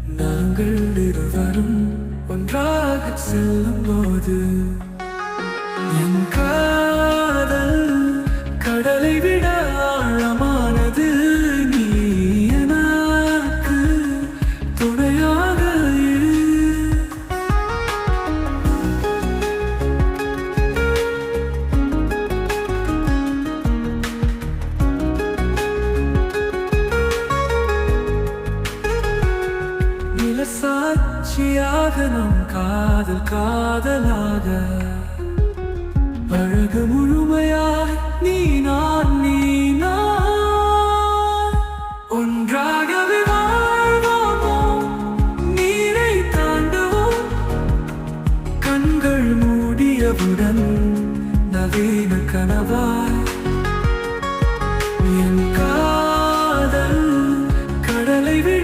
நாங்கள் இருவரும் ஒன்றாக செல்லும் போது என் காதல் கடலை விட ஆழமானது. நீ எனக்கு துணையாக இரு. சாட்சியாக நம் காதல் காதலாக அழகு முழுமையாய் நீ நான்